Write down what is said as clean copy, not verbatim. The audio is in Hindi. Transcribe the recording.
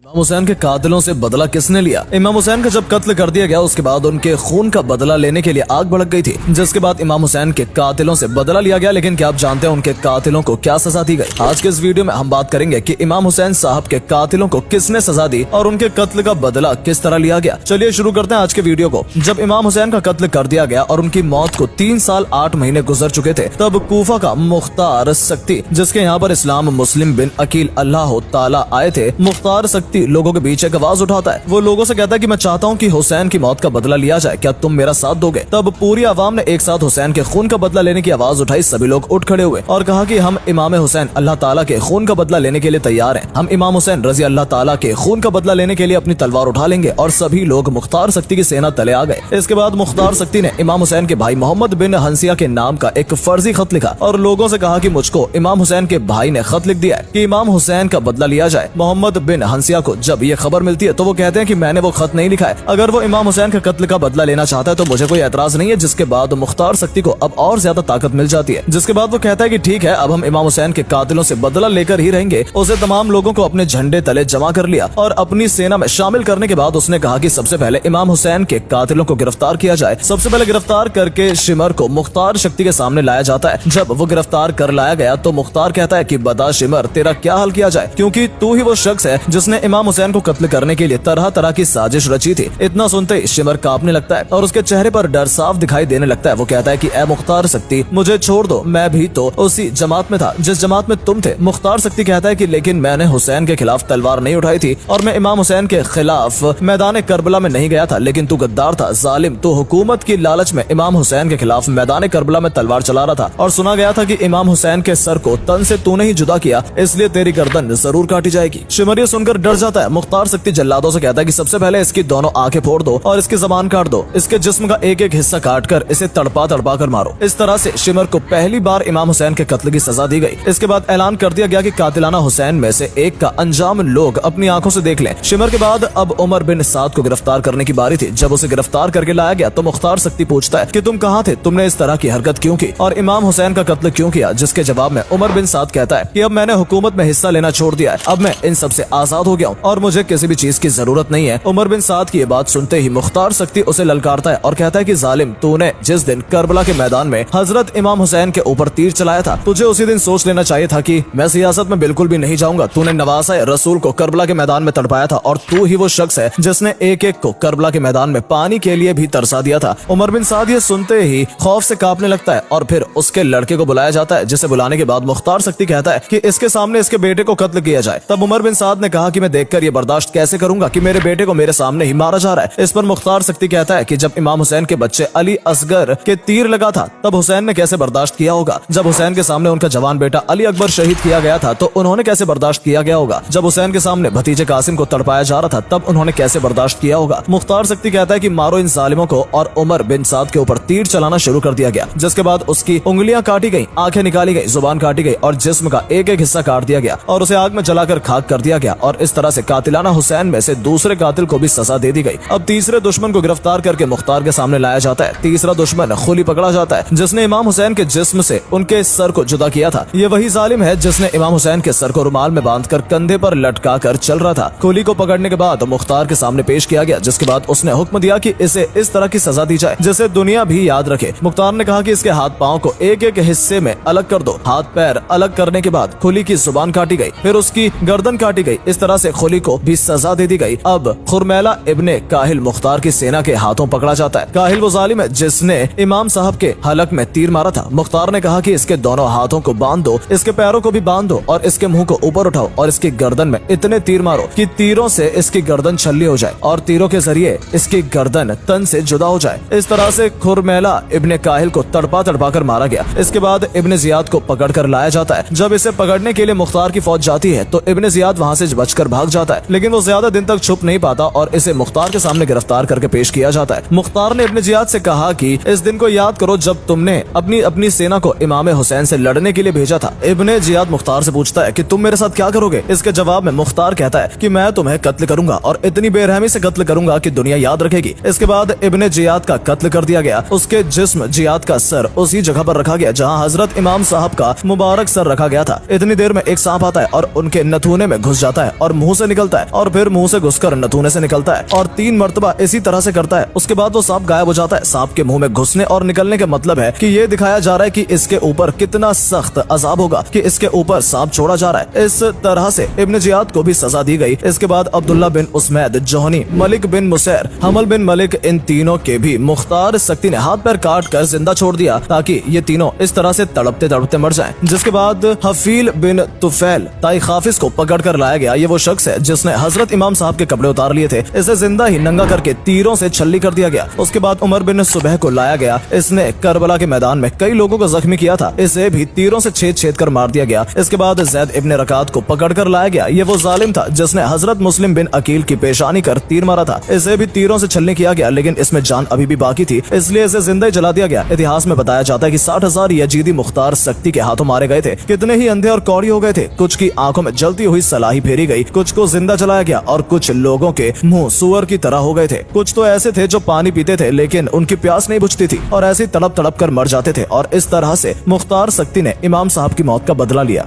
इमाम हुसैन के कातिलों से बदला किसने लिया? इमाम हुसैन का जब कत्ल कर दिया गया उसके बाद उनके खून का बदला लेने के लिए आग भड़क गई थी, जिसके बाद इमाम हुसैन के कातिलों से बदला लिया गया। लेकिन क्या आप जानते हैं उनके कातिलों को क्या सजा दी गई? आज के इस वीडियो में हम बात करेंगे कि इमाम हुसैन साहब के कातिलों को किसने सजा दी और उनके कत्ल का बदला किस तरह लिया गया। चलिए शुरू करते हैं आज के वीडियो को। जब इमाम हुसैन का कत्ल कर दिया गया और उनकी मौत को 3 साल 8 महीने गुजर चुके थे, तब कूफा का मुख्तार सक्ती, जिसके यहाँ पर इस्लाम मुस्लिम बिन अकील अल्लाह ताला आए थे, मुख्तार सक्ती लोगों के बीच एक आवाज उठाता है। वो लोगों से कहता है कि मैं चाहता हूँ कि हुसैन की मौत का बदला लिया जाए, क्या तुम मेरा साथ दोगे? तब पूरी आवाम ने एक साथ हुसैन के खून का बदला लेने की आवाज उठाई। सभी लोग उठ खड़े हुए और कहा कि हम इमाम हुसैन अल्लाह ताला के खून का बदला लेने के लिए तैयार हैं। हम इमाम हुसैन रजी अल्लाह ताला के खून का बदला लेने के लिए अपनी तलवार उठा लेंगे। और सभी लोग मुख्तार सक्ती की सेना तले आ गए। इसके बाद मुख्तार सक्ती ने इमाम हुसैन के भाई मोहम्मद बिन हंसिया के नाम का एक फर्जी खत लिखा और लोगों से कहा कि मुझको इमाम हुसैन के भाई ने खत लिख दिया है कि इमाम हुसैन का बदला लिया जाए। मोहम्मद बिन हंसिया को जब ये खबर मिलती है तो वो कहते हैं कि मैंने वो खत नहीं लिखा है। अगर वो इमाम हुसैन के कत्ल का बदला लेना चाहता है तो मुझे कोई एतराज नहीं है। जिसके बाद मुख्तार सक्ती को अब और ज्यादा ताकत मिल जाती है। जिसके बाद वो कहता है कि ठीक है, अब हम इमाम हुसैन के कातिलों से बदला लेकर ही रहेंगे। उसे तमाम लोगों को अपने झंडे तले जमा कर लिया और अपनी सेना में शामिल करने के बाद उसने कहा कि सबसे पहले इमाम हुसैन के कातिलों को गिरफ्तार किया जाए। सबसे पहले गिरफ्तार करके शिमर को मुख्तार सक्ती के सामने लाया जाता है। जब वो गिरफ्तार कर लाया गया तो मुख्तार कहता है कि बता शिमर, तेरा क्या हल किया जाए, क्योंकि तू ही वो शख्स है जिसने इमाम हुसैन को कत्ल करने के लिए तरह तरह की साजिश रची थी। इतना सुनते ही शिमर कांपने लगता है और उसके चेहरे पर डर साफ दिखाई देने लगता है। वो कहता है कि ए मुख्तार सक्ती, मुझे छोड़ दो, मैं भी तो उसी जमात में था जिस जमात में तुम थे। मुख्तार सक्ती कहता है कि लेकिन मैंने हुसैन के खिलाफ तलवार नहीं उठाई थी और मैं इमाम हुसैन के खिलाफ मैदान करबला में नहीं गया था, लेकिन तू गद्दार था, जालिम, तू हुकूमत की लालच में इमाम हुसैन के खिलाफ मैदान करबला में तलवार चला रहा था और सुना गया था कि इमाम हुसैन के सर को तन से तूने ही जुदा किया, इसलिए तेरी गर्दन जरूर काटी जाएगी। शिमर ये सुनकर डर जाता है। मुख्तार सक्ती जल्लादों से कहता है कि सबसे पहले इसकी दोनों आंखें फोड़ दो और इसकी ज़बान काट दो, इसके जिस्म का एक एक हिस्सा काट कर इसे तड़पा तड़पा कर मारो। इस तरह से शिमर को पहली बार इमाम हुसैन के कत्ल की सजा दी गई। इसके बाद ऐलान कर दिया गया कि कातिलाना हुसैन में से एक का अंजाम लोग अपनी आंखों से देख लें। शिमर के बाद अब उमर बिन साद को गिरफ्तार करने की बारी थी। जब उसे गिरफ्तार करके लाया गया तो मुख्तार सक्ती पूछता है कि तुम कहाँ थे, तुमने इस तरह की हरकत क्यों की और इमाम हुसैन का कत्ल क्यों किया? जिसके जवाब में उमर बिन साद कहता है कि अब मैंने हुकूमत में हिस्सा लेना छोड़ दिया है, अब मैं इन सब से आजाद हो गया हूँ और मुझे किसी भी चीज की जरूरत नहीं है। उमर बिन साद की ये बात सुनते ही मुख्तार सक्ती उसे ललकारता है और कहता है कि जालिम, तूने जिस दिन करबला के मैदान में हजरत इमाम हुसैन के ऊपर तीर चलाया था, तुझे उसी दिन सोच लेना चाहिए था कि मैं सियासत में बिल्कुल भी नहीं जाऊंगा। तूने नवासा रसूल को करबला के मैदान में तड़पाया था और तू ही वो शख्स है जिसने एक एक को करबला के मैदान में पानी के लिए भी तरसा दिया था। उमर बिन साद ये सुनते ही खौफ से कांपने लगता है और फिर उसके लड़के को बुलाया जाता है, जिसे बुलाने के बाद मुख्तार सक्ती कहता है कि इसके सामने इसके बेटे को कत्ल किया जाए। तब उमर बिन साद ने कहा कि मैं देखकर ये बर्दाश्त कैसे करूंगा कि मेरे बेटे को मेरे सामने ही मारा जा रहा है। इस पर मुख्तार सक्ती कहता है कि जब इमाम हुसैन के बच्चे अली असगर के तीर लगा था तब हुसैन ने कैसे बर्दाश्त किया होगा। जब हुसैन के सामने उनका जवान बेटा अली अकबर शहीद किया गया था तो उन्होंने कैसे बर्दाश्त किया गया होगा। जब हुसैन के सामने भतीजे कासिम को तड़पाया जा रहा था तब उन्होंने कैसे बर्दाश्त किया होगा। मुख्तार सक्ती कहता है कि मारो इन जालिमों को और उमर बिन साद के ऊपर तीर चलाना शुरू कर दिया गया। जिसके बाद उसकी उंगलियां काटी गई, आंखें निकाली गई, जुबान काटी गई और जिस्म का एक एक हिस्सा काट दिया गया और उसे आग में जलाकर खाक कर दिया गया। और इस तरह से कातिलाना हुसैन में से दूसरे कातिल को भी सजा दे दी गई। अब तीसरे दुश्मन को गिरफ्तार करके मुख्तार के सामने लाया जाता है। तीसरा दुश्मन खुली पकड़ा जाता है जिसने इमाम हुसैन के जिस्म से उनके सर को जुदा किया था। ये वही जालिम है जिसने इमाम हुसैन के सर को रुमाल में बांधकर कंधे पर लटका कर चल रहा था। खुली को पकड़ने के बाद मुख्तार के सामने पेश किया गया, जिसके बाद उसने हुक्म दिया कि इसे इस तरह की सजा दी जाए जिसे दुनिया भी याद रखे। मुख्तार ने कहा कि इसके हाथ पाँव को एक एक हिस्से में अलग कर दो। हाथ पैर अलग करने के बाद खुली की जुबान काटी गई, फिर उसकी गर्दन काटी गई। इस तरह से खुली को भी सजा दे दी गई। अब खुरमैला इब्ने काहिल मुख्तार की सेना के हाथों पकड़ा जाता है। काहिल वो जालिम है जिसने इमाम साहब के हलक में तीर मारा था। मुख्तार ने कहा कि इसके दोनों हाथों को बांध दो, इसके पैरों को भी बांध दो और इसके मुंह को ऊपर उठाओ और इसकी गर्दन में इतने तीर मारो कि तीरों से इसकी गर्दन छल्ली हो जाए और तीरों के जरिए इसकी गर्दन तन से जुदा हो जाए। इस तरह से खुरमैला इब्ने काहिल को तड़पा तड़पा कर मारा गया। इसके बाद इब्ने जियाद को पकड़ कर लाया जाता है। जब इसे पकड़ने के लिए मुख्तार की फौज जाती है तो इब्ने जियाद वहाँ से बचकर भाग जाता है, लेकिन वो ज्यादा दिन तक छुप नहीं पाता और इसे मुख्तार के सामने गिरफ्तार करके पेश किया जाता है। मुख्तार ने इब्ने जियाद से कहा कि इस दिन को याद करो जब तुमने अपनी सेना को इमाम हुसैन से लड़ने के लिए भेजा था। इब्ने जियाद मुख्तार से पूछता है कि तुम मेरे साथ क्या करोगे। इसके जवाब में मुख्तार कहता है कि मैं तुम्हें कत्ल करूंगा और इतनी बेरहमी से कत्ल करूंगा कि दुनिया याद रखेगी। इसके बाद इब्ने जियाद का कत्ल कर दिया गया। उसके जिस्म जियाद का सर उसी जगह पर रखा गया जहाँ हजरत इमाम साहब का मुबारक सर रखा गया था। इतनी देर में एक सांप आता है और उनके नथुने में घुस जाता है और मुंह मुंह से निकलता है और फिर मुंह से घुसकर नथुने से निकलता है और 3 मरतबा इसी तरह से करता है। उसके बाद वो सांप गायब हो जाता है। सांप के मुंह में घुसने और निकलने का मतलब है कि ये दिखाया जा रहा है कि इसके ऊपर कितना सख्त अजाब होगा, कि इसके ऊपर सांप छोड़ा जा रहा है। इस तरह से इब्न जियाद को भी सजा दी गई। इसके बाद अब्दुल्ला बिन उस्मैद जोहनी, मलिक बिन मुसैर, हमल बिन मलिक, इन तीनों के भी मुख्तार सक्ती ने हाथ पैर काट कर जिंदा छोड़ दिया ताकि ये तीनों इस तरह से तड़पते तड़पते मर जाएं। जिसके बाद हफील बिन तुफैल ताई हाफिज को पकड़ कर लाया गया। ये वो शख्स है जिसने हजरत इमाम साहब के कपड़े उतार लिए थे। इसे जिंदा ही नंगा करके तीरों से छल्ली कर दिया गया। उसके बाद उमर बिन सुबह को लाया गया। इसने करबला के मैदान में कई लोगों को जख्मी किया था। इसे भी तीरों से छेद छेद कर मार दिया गया। इसके बाद जैद इब्न रकात को पकड़ कर लाया गया। ये वो जालिम था जिसने हजरत मुस्लिम बिन अकील की पेशानी कर तीर मारा था। इसे भी तीरों से छलनी किया गया, लेकिन इसमें जान अभी भी बाकी थी, इसलिए इसे जिंदा ही जला दिया गया। इतिहास में बताया जाता है कि 60,000 यजीदी मुख्तार सक्ती के हाथों मारे गए थे। कितने ही अंधे और कौड़ी हो गए थे। कुछ की आंखों में जलती हुई सलाही फेरी गई, कुछ को जिंदा जलाया गया और कुछ लोगों के मुंह सुअर की तरह हो गए थे। कुछ तो ऐसे थे जो पानी पीते थे लेकिन उनकी प्यास नहीं बुझती थी और ऐसे तड़प तड़प कर मर जाते थे। और इस तरह से मुख्तार सक्ती ने इमाम साहब की मौत का बदला लिया।